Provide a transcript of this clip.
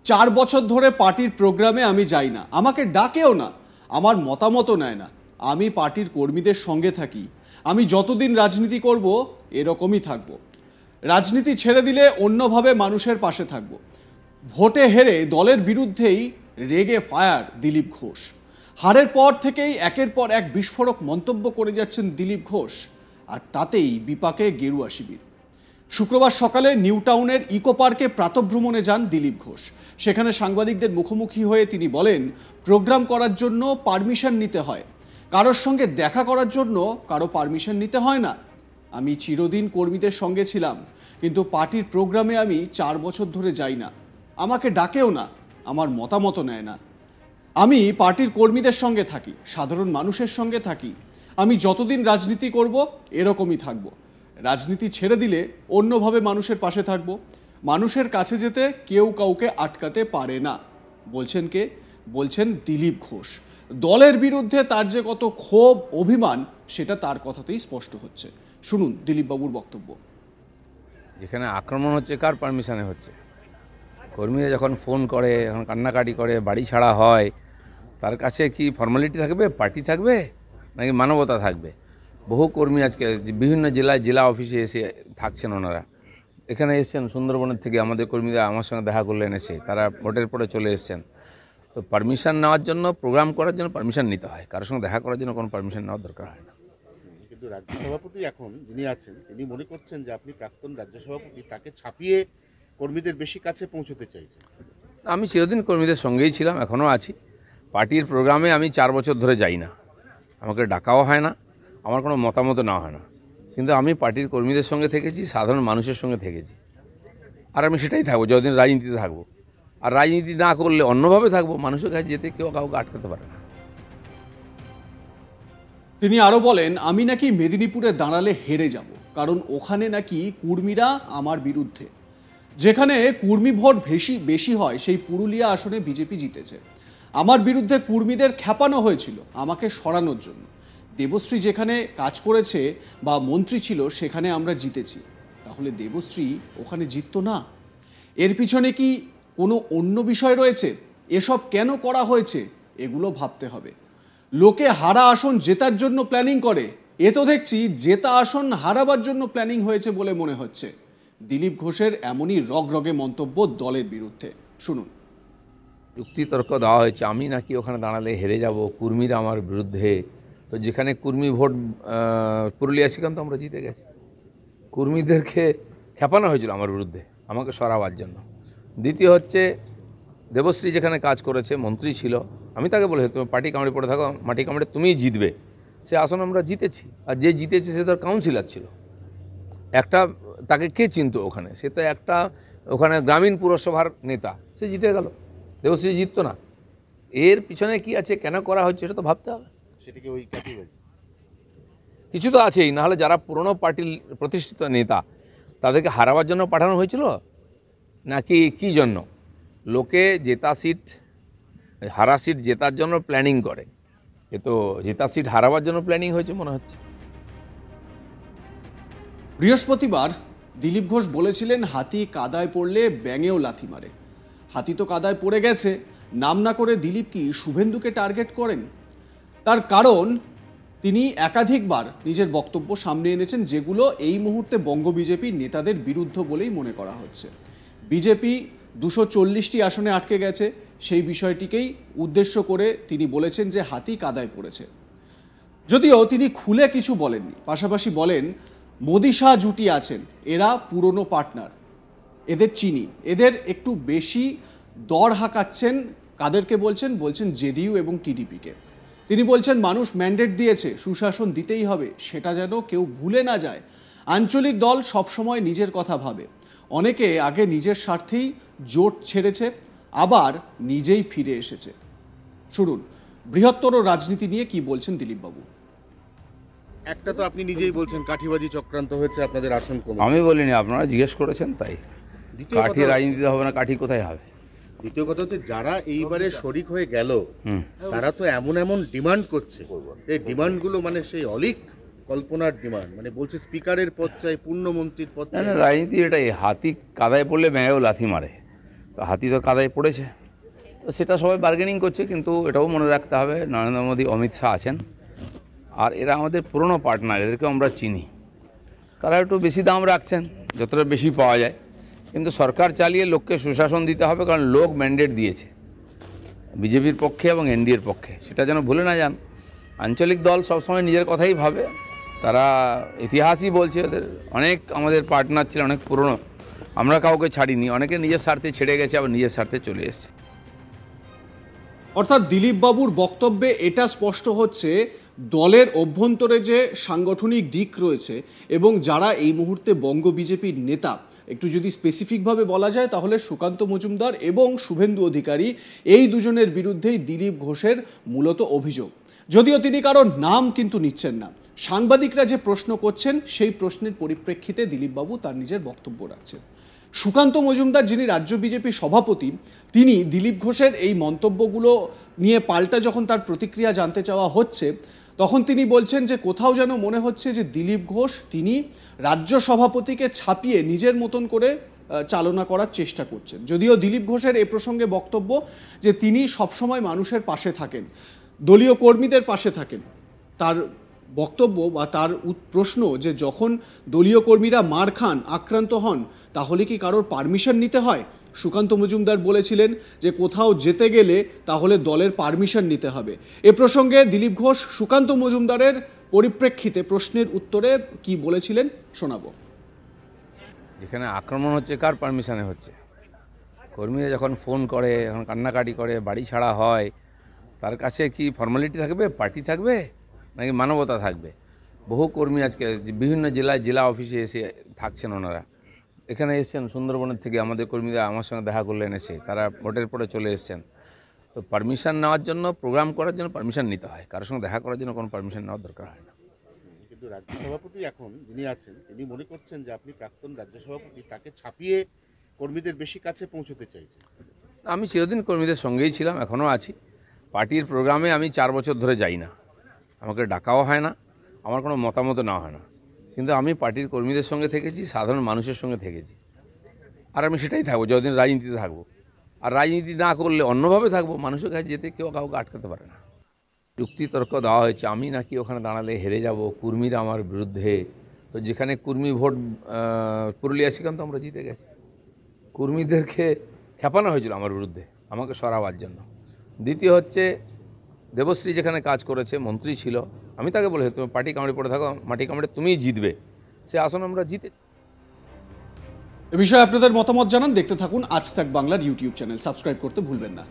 4 বছর ধরে পার্টির প্রোগ্রামে আমি যাই না, আমাকে ডাকেও না, আমার মতামতও নেয় না। আমি পার্টির কর্মীদের সঙ্গে থাকি। আমি যতদিন রাজনীতি করব এরকমই থাকব। রাজনীতি ছেড়ে দিলে অন্যভাবে মানুষের পাশে থাকব। ভোটে হেরে দলের বিরুদ্ধেই রেগে ফায়ার দিলীপ ঘোষ। হারের পর থেকেই একের পর এক বিস্ফোরক মন্তব্য করে যাচ্ছেন দিলীপ ঘোষ, আর তাতেই বিপাকে গেরুয়া শিবির। শুক্রবার সকালে নিউ টাউনের ইকো পার্কে প্রাতঃভ্রমণে যান দিলীপ ঘোষ। সেখানে সাংবাদিকদের মুখোমুখি হয়ে তিনি বলেন, প্রোগ্রাম করার জন্য পারমিশন নিতে হয়, কারোর সঙ্গে দেখা করার জন্য কারো পারমিশন নিতে হয় না। আমি চিরদিন কর্মীদের সঙ্গে ছিলাম, কিন্তু পার্টির প্রোগ্রামে আমি 4 বছর ধরে যাই না, আমাকে ডাকেও না, আমার মতামতও নেয় না। আমি পার্টির কর্মীদের সঙ্গে থাকি, সাধারণ মানুষের সঙ্গে থাকি। আমি যতদিন রাজনীতি করব এরকমই থাকব। রাজনীতি ছেড়ে দিলে অন্যভাবে মানুষের পাশে থাকব। মানুষের কাছে যেতে কেউ কাউকে আটকাতে পারে না। বলছেন কে? বলছেন দিলীপ ঘোষ। দলের বিরুদ্ধে তার যে কত ক্ষোভ, অভিমান, সেটা তার কথাতেই স্পষ্ট হচ্ছে। শুনুন দিলীপবাবুর বক্তব্য। যেখানে আক্রমণ হচ্ছে কার পারমিশনে হচ্ছে? কর্মীরা যখন ফোন করে, যখন কান্নাকাটি করে, বাড়ি ছাড়া হয়, তার কাছে কি ফর্মালিটি থাকবে, পার্টি থাকবে, নাকি মানবতা থাকবে? বহু কর্মী আজকে বিভিন্ন জেলায় জেলা অফিসে এসে থাকছেন। ওনারা এখানে এসছেন সুন্দরবনের থেকে, আমাদের কর্মীরা আমার সঙ্গে দেখা করলেন এসে, তারা ভোটের পরে চলে এসছেন। তো পারমিশন নেওয়ার জন্য, প্রোগ্রাম করার জন্য পারমিশন নিতে হয়, কারোর সঙ্গে দেখা করার জন্য কোনো পারমিশন নেওয়ার দরকার হয় না। কিন্তু রাজ্য সভাপতি এখন যিনি আছেন, তিনি মনে করছেন যে আপনি প্রাক্তন রাজ্য সভাপতি, তাকে ছাপিয়ে কর্মীদের বেশি কাছে পৌঁছতে চাইছেন। আমি চিরদিন কর্মীদের সঙ্গেই ছিলাম, এখনও আছি। পার্টির প্রোগ্রামে আমি 4 বছর ধরে যাই না, আমাকে ডাকাও হয় না, আমার কোনো মতামত নেওয়া হয় না। কিন্তু আমি পার্টির কর্মীদের সঙ্গে থেকেছি, সাধারণ মানুষের সঙ্গে থেকেছি, আর আমি সেটাই থাকবো যতদিন রাজনীতিতে থাকবো। আর রাজনীতি না করলে অন্যভাবে থাকবো, মানুষের কাছে যেতে কেউ কাউকে আটকাতে পারে না। তিনি আরো বলেন, আমি নাকি মেদিনীপুরে দাঁড়ালে হেরে যাব, কারণ ওখানে নাকি কুর্মীরা আমার বিরুদ্ধে। যেখানে কুর্মী ভোট বেশি হয় সেই পুরুলিয়া আসনে বিজেপি জিতেছে। আমার বিরুদ্ধে কুর্মীদের খেপানো হয়েছিল আমাকে সরানোর জন্য। দেবশ্রী যেখানে কাজ করেছে বা মন্ত্রী ছিল সেখানে আমরা জিতেছি, তাহলে দেবশ্রী ওখানে জিততো না? এর পিছনে কি কোনো অন্য বিষয় রয়েছে? এসব কেন করা হয়েছে এগুলো ভাবতে হবে। লোকে হারা আসন জেতার জন্য প্ল্যানিং করে, এ তো দেখছি জেতা আসন হারাবার জন্য প্ল্যানিং হয়েছে বলে মনে হচ্ছে। দিলীপ ঘোষের এমনই রগরগে মন্তব্য দলের বিরুদ্ধে। শুনুন। যুক্তিতর্ক দেওয়া হয়েছে, আমি নাকি ওখানে দাঁড়ালে হেরে যাব, কর্মীরা আমার বিরুদ্ধে। তো যেখানে কর্মী ভোট, পুরুলিয়া সেখানে তো আমরা জিতে গেছি। কর্মীদেরকে খেপানো হয়েছিল আমার বিরুদ্ধে, আমাকে সরাবার জন্য। দ্বিতীয় হচ্ছে, দেবশ্রী যেখানে কাজ করেছে, মন্ত্রী ছিল, আমি তাকে বলেছি তুমি পার্টি কামড়ে পড়ে থাকো, মাটি কামড়ে তুমিই জিতবে। সে আসন আমরা জিতেছি, আর যে জিতেছে সে তো কাউন্সিলর ছিল। একটা তাকে কে চিনত ওখানে? সে তো একটা ওখানে গ্রামীণ পুরসভার নেতা, সে জিতে গেল, দেবশ্রী জিততো না। এর পিছনে কি আছে, কেন করা হচ্ছে, এটা তো ভাবতে হবে। সেটাকে ওই কাটি বলছে, কিছু তো আছেই, নাহলে যারা পুরনো পার্টির প্রতিষ্ঠিত নেতা তাদেরকে হারাবার জন্য পাঠানো হয়েছিল, নাকি কি জন্য? লোকে জেতা সিট, হারা সিট জেতার জন্য প্ল্যানিং করে, এ তো জেতা সিট হারাবার জন্য প্ল্যানিং হয়েছে মনে হচ্ছে। বৃহস্পতিবার দিলীপ ঘোষ বলেছিলেন, হাতি কাদায় পড়লে ব্যাঙেও লাথি মারে। হাতি তো কাদায় পড়ে গেছে, নাম না করে দিলীপ কি শুভেন্দুকে টার্গেট করেন? তার কারণ তিনি একাধিকবার নিজের বক্তব্য সামনে এনেছেন, যেগুলো এই মুহূর্তে বঙ্গ বিজেপির নেতাদের বিরুদ্ধ বলেই মনে করা হচ্ছে। বিজেপি 240টি আসনে আটকে গেছে, সেই বিষয়টিকেই উদ্দেশ্য করে তিনি বলেছেন যে হাতি কাদায় পড়েছে। যদিও তিনি খুলে কিছু বলেননি। পাশাপাশি বলেন, মোদি শাহ জুটি আছেন, এরা পুরনো পার্টনার, এদের চিনি, এদের একটু বেশি দর হাঁকাচ্ছেন। কাদেরকে বলছেন? বলছেন জেডিইউ এবং টিডিপিকে। তিনি বলছেন, মানুষ ম্যান্ডেট দিয়েছে, সুশাসন দিতেই হবে, সেটা যেন কেউ ভুলে না যায়। আঞ্চলিক দল সবসময় নিজের কথা ভাবে। অনেকে আগে নিজের স্বার্থেই জোট ছেড়েছে, আবার নিজেই ফিরে এসেছে। শুনুন বৃহত্তর রাজনীতি নিয়ে কি বলছেন দিলীপবাবু। একটা তো আপনি নিজেই বলছেন কাঠিবাজি চক্রান্ত হয়েছে, আপনাদের আসন কমে। আমি বলিনি, আপনারা জিজ্ঞেস করেছেন তাই। কাঠি রাজনীতি হবে না, কাঠি কোথায় হবে? দ্বিতীয় কথা হচ্ছে, যারা এইবারে শরিক হয়ে গেল তারা তো এমন এমন ডিমান্ড করছে, এই ডিমান্ডগুলো মানে সেই অলিক কল্পনার ডিমান্ড, মানে বলছে স্পিকারের পদ চাই, পূর্ণমন্ত্রীর পদ চাই। রাজনীতি এটাই, হাতি কাদায় পড়লে ব্যাঙেও লাথি মারে। তো হাতি তো কাদায় পড়েছে, তো সেটা সবাই বার্গেনিং করছে। কিন্তু এটাও মনে রাখতে হবে নরেন্দ্র মোদী, অমিত শাহ আছেন, আর এরা আমাদের পুরনো পার্টনার, এদেরকেও আমরা চিনি। তারা একটু বেশি দাম রাখছেন, যতটা বেশি পাওয়া যায়। কিন্তু সরকার চালিয়ে লোককে সুশাসন দিতে হবে, কারণ লোক ম্যান্ডেট দিয়েছে বিজেপির পক্ষে এবং এনডিএর পক্ষে, সেটা যেন ভুলে না যান। আঞ্চলিক দল সবসময় নিজের কথাই ভাবে, তারা ইতিহাসই বলছে ওদের অনেক আমাদের পার্টনার ছিল, অনেক পুরনো, আমরা কাউকে ছাড়িনি, অনেকে নিজের স্বার্থে ছেড়ে গেছে, আবার নিজের স্বার্থে চলে এসছে। অর্থাৎ দিলীপ বাবুর বক্তব্যে এটা স্পষ্ট হচ্ছে দলের অভ্যন্তরে যে সাংগঠনিক দিক রয়েছে এবং যারা এই মুহূর্তে বঙ্গ বিজেপির নেতা, একটু যদি স্পেসিফিকভাবে বলা যায় তাহলে সুকান্ত মজুমদার এবং শুভেন্দু অধিকারী, এই দুজনের বিরুদ্ধেই দিলীপ ঘোষের মূলত অভিযোগ। যদিও তিনি কারোর নাম কিন্তু নিচ্ছেন না। সাংবাদিকরা যে প্রশ্ন করছেন সেই প্রশ্নের পরিপ্রেক্ষিতে দিলীপবাবু তার নিজের বক্তব্য রাখছেন। সুকান্ত মজুমদার, যিনি রাজ্য বিজেপি সভাপতি, তিনি দিলীপ ঘোষের এই মন্তব্যগুলো নিয়ে পাল্টা যখন তার প্রতিক্রিয়া জানতে চাওয়া হচ্ছে, তখন তিনি বলছেন যে কোথাও যেন মনে হচ্ছে যে দিলীপ ঘোষ তিনি রাজ্য সভাপতিকে ছাপিয়ে নিজের মতন করে চালনা করার চেষ্টা করছেন। যদিও দিলীপ ঘোষের এ প্রসঙ্গে বক্তব্য যে তিনি সবসময় মানুষের পাশে থাকেন, দলীয় কর্মীদের পাশে থাকেন। তার বক্তব্য বা তার প্রশ্ন যে যখন দলীয় কর্মীরা মার খান, আক্রান্ত হন, তাহলে কি কারোর পারমিশন নিতে হয়? সুকান্ত মজুমদার বলেছিলেন যে কোথাও যেতে গেলে তাহলে দলের পারমিশন নিতে হবে। এ প্রসঙ্গে দিলীপ ঘোষ সুকান্ত মজুমদারের পরিপ্রেক্ষিতে প্রশ্নের উত্তরে কি বলেছিলেন শোনাবো। যেখানে আক্রমণ হচ্ছে কার পারমিশনে হচ্ছে? কর্মীরা যখন ফোন করে, যখন কান্নাকাটি করে, বাড়ি ছাড়া হয়, তার কাছে কি ফর্মালিটি থাকবে, পার্টি থাকবে, নাকি মানবতা থাকবে? বহু কর্মী আজকে বিভিন্ন জেলায় জেলা অফিসে এসে থাকছেন, ওনারা এখানে এসছেন সুন্দরবনের থেকে, আমাদের কর্মীরা আমার সঙ্গে দেখা করলেন এসে, তারা ভোটের পরে চলে এসছেন। তো পারমিশন নেওয়ার জন্য, প্রোগ্রাম করার জন্য পারমিশন নিতে হয়, কারোর সঙ্গে দেখা করার জন্য কোনো পারমিশন নেওয়ার দরকার হয় না। কিন্তু রাজ্য সভাপতি এখন যিনি আছেন, তিনি মনে করছেন যে আপনি প্রাক্তন রাজ্য সভাপতি, তাকে ছাপিয়ে কর্মীদের বেশি কাছে পৌঁছতে চাইছেন। আমি চিরদিন কর্মীদের সঙ্গেই ছিলাম, এখনও আছি। পার্টির প্রোগ্রামে আমি 4 বছর ধরে যাই না, আমাকে ডাকাও হয় না, আমার কোনো মতামত নেওয়া হয় না। কিন্তু আমি পার্টির কর্মীদের সঙ্গে থেকেছি, সাধারণ মানুষের সঙ্গে থেকেছি, আর আমি সেটাই থাকবো যতদিন রাজনীতিতে থাকবো। আর রাজনীতি না করলে অন্যভাবে থাকবো, মানুষের কাছে যেতে কেউ কাউকে আটকাতে পারে না। যুক্তিতর্ক দেওয়া হয়েছে আমি নাকি ওখানে দাঁড়ালে হেরে যাব, কর্মীরা আমার বিরুদ্ধে। তো যেখানে কর্মী ভোট পুরুলিয়া সেখানে তো আমরা জিতে গেছি। কর্মীদেরকে খেপানো হয়েছিল আমার বিরুদ্ধে, আমাকে সরাবার জন্য। দ্বিতীয় হচ্ছে, দেবশ্রী যেখানে কাজ করেছে, মন্ত্রী ছিল, আমি তাকে বলেছি তুমি পার্টি কামড়ে পড়ে থাকো, মাটি কামড়ে তুমিই জিতবে। সে আসন আমরা জিতে। এ বিষয়ে আপনাদের মতামত জানান। দেখতে থাকুন আজ তাক বাংলার ইউটিউব চ্যানেল, সাবস্ক্রাইব করতে ভুলবেন না।